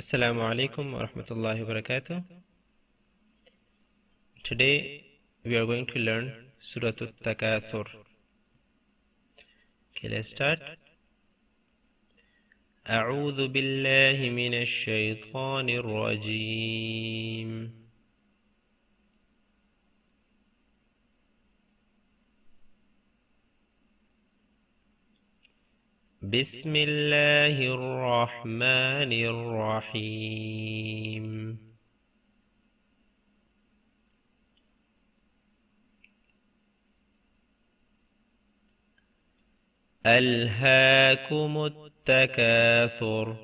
Assalamu alaikum wa rahmatullahi wa barakatuh. Today we are going to learn Surah At-Takathur. Okay, let's start. أعوذ بالله من الشيطان الرجيم. بسم الله الرحمن الرحيم. ألهاكم التكاثر.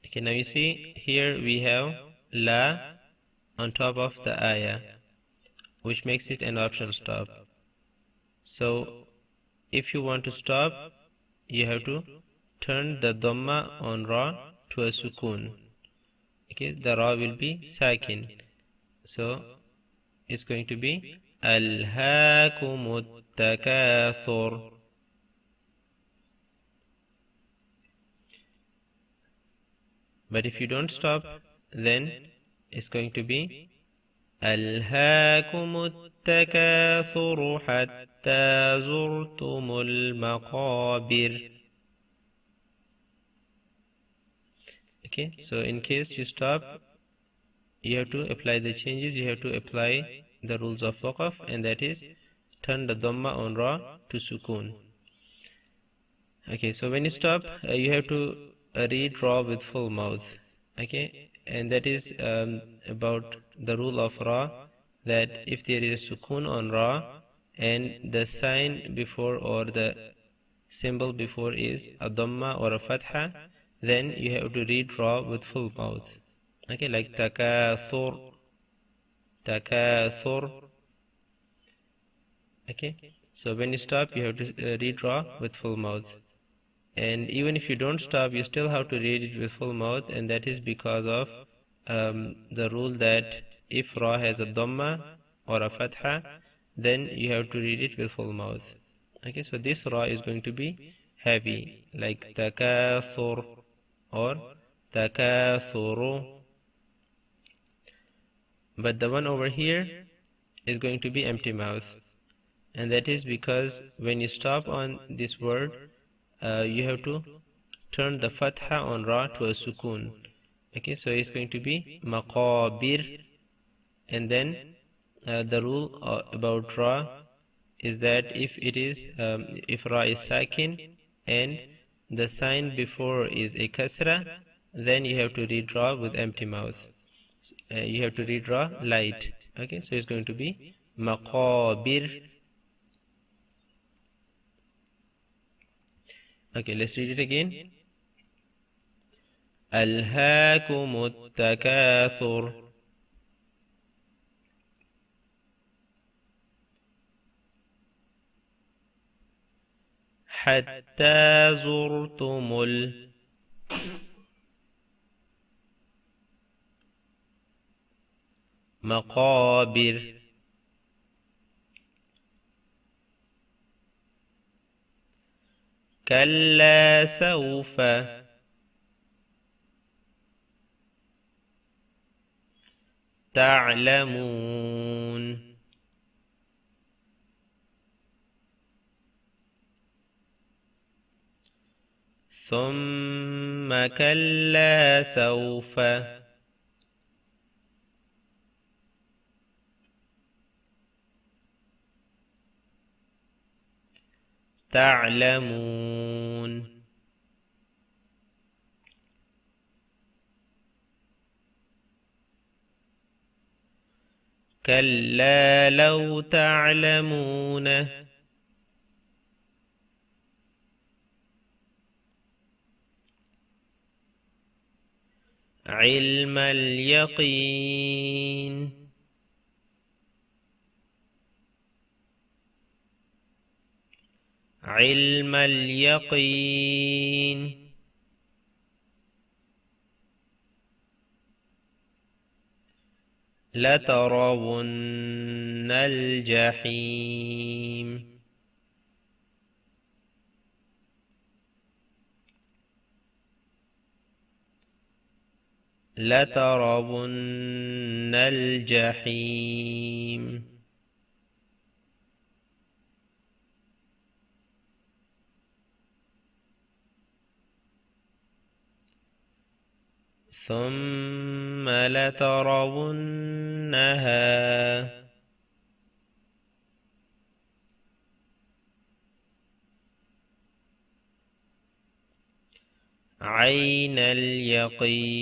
Okay, now you see here we have La on top of the ayah, which makes it an optional stop. So if you want to stop, you have to turn the dhamma on ra to a sukoon. Okay, the ra will be sakin. So it's going to be Alhaakumut takathur. But if you don't stop, then it's going to be ألهاكم التكاثر حتى زرتم المقابر. Okay, so in case you stop, you have to apply the changes, you have to apply the rules of waqaf, and that is turn the dhamma on ra to sukoon. Okay, so when you stop, you have to read ra with full mouth. Okay, and that is about the rule of ra, that if there is a sukoon on ra and the sign before or the symbol before is a dhamma or a fatha, then you have to read ra with full mouth. Okay, like takathur, takathur. Okay, so when you stop, you have to read ra with full mouth. And even if you don't stop, you still have to read it with full mouth, and that is because of the rule that if ra has a dhamma or a fatha, then you have to read it with full mouth. Okay, so this ra is going to be heavy, like takathur or takathuru. But the one over here is going to be empty mouth, and that is because when you stop on this word, you have to turn the fatha on ra to a sukoon. Okay, so it's going to be maqabir, and then the rule about ra is that if it is if ra is sakin and the sign before is a kasra, then you have to read ra with empty mouth. You have to read ra light. Okay, so it's going to be maqabir. Okay, let's read it again. ألهاكم التكاثر حتى زرتم المقابر. كلا سوف تعلمون ثم كلا سوف تعلمون كلا لو تعلمون علم اليقين علم اليقين لترون الجحيم لترون الجحيم ثم لترونها عين اليقين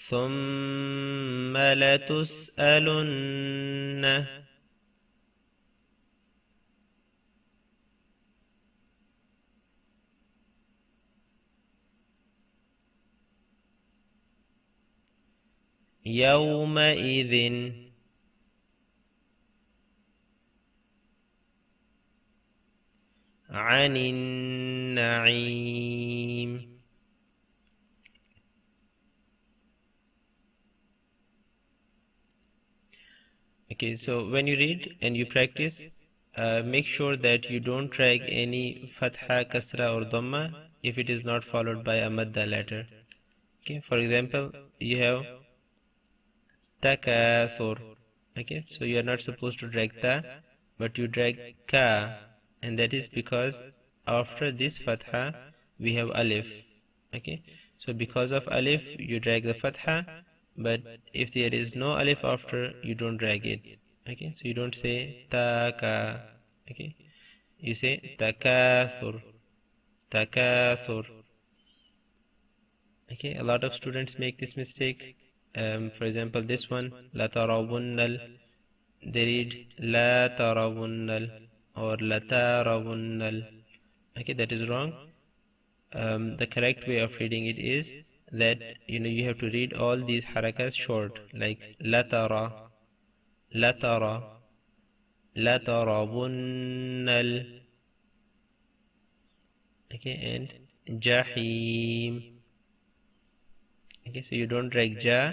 ثم لتسألن يومئذ عن النعيم. Okay, so when you read and you practice, make sure that you don't drag any fatha, kasra or dhamma if it is not followed by a madda letter. Okay, for example, you have takathur. Okay, so you are not supposed to drag ta, but you drag ka, and that is because after this fatha we have alif. Okay, so because of alif you drag the fatha, but if there is no alif after, you don't drag it. Okay, so you don't say taka. Okay, you say takathur, takathur. Okay, a lot of students make this mistake. For example, this one, la tarawunnal, they read la tarawunnal or la tarawunnal. Okay, that is wrong. The correct way of reading it is that you have to read all these harakas short, like la tara, la tara, la tarawunnal. Okay, and jahim. Okay, so you don't drag ja.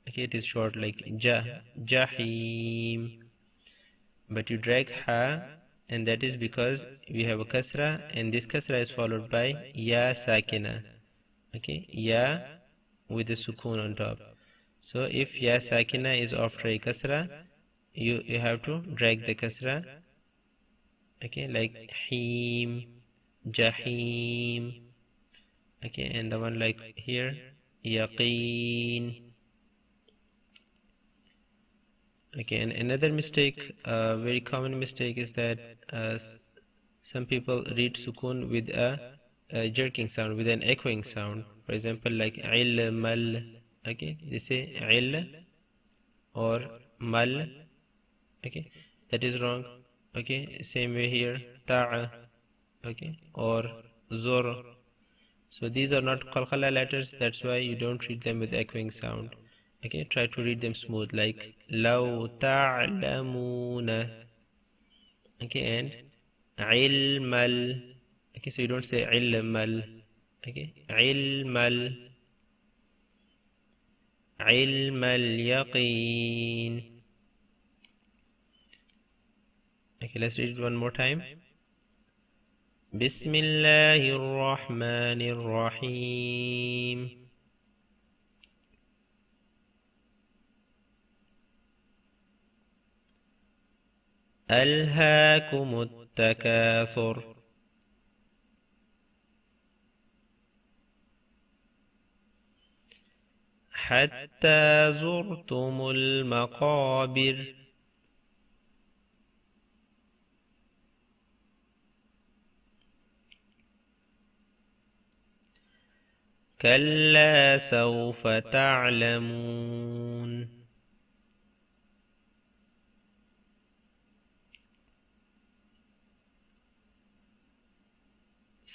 Okay, it is short like ja, jahim, but you drag ha, and that is because we have a kasra, and this kasra is followed by ya sakina. Okay, ya with a sukoon on top. So if ya sakina is after a kasra, you have to drag the kasra. Okay, like him, jahim. Okay, and the one like here, yaqeen. Okay, and another mistake, very common mistake, is that some people read sukoon with a jerking sound, with an echoing sound. For example, like ilmal. Okay, they say il or mal. Okay, that is wrong. Okay, same way here, ta'a. Okay, or zor. So these are not qalqala letters. That's why you don't read them with echoing sound. Okay, try to read them smooth, like law ta'lamuna. Okay, and ilmal. Okay, so you don't say ilmal. Okay, ilmal, ilmal yaqeen. Okay, let's read it one more time. Bismillahir Rahmanir Rahim. ألهاكم التكاثر حتى زرتم المقابر كلا سوف تعلمون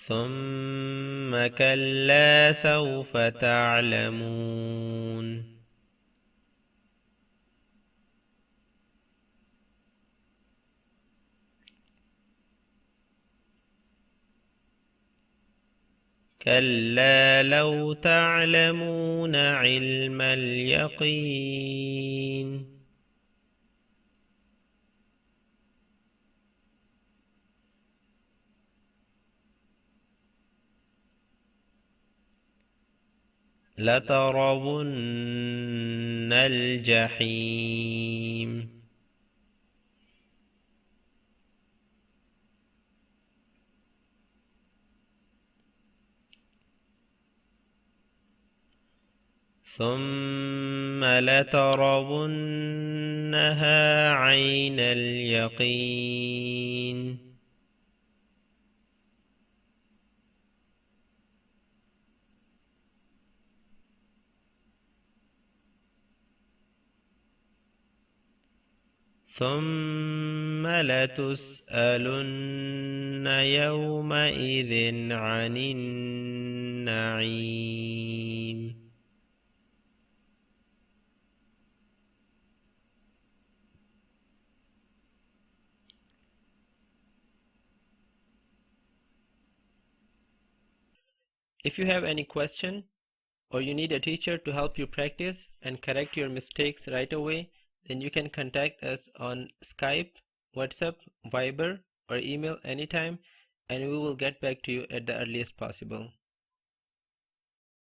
ثم كلا سوف تعلمون كلا لو تعلمون علم اليقين لترون الجحيم ثم لترونها عين اليقين ثم لتسألن يومئذ عن النعيم If you have any question or you need a teacher to help you practice and correct your mistakes right away, then you can contact us on Skype, WhatsApp, Viber, or email anytime, and we will get back to you at the earliest possible.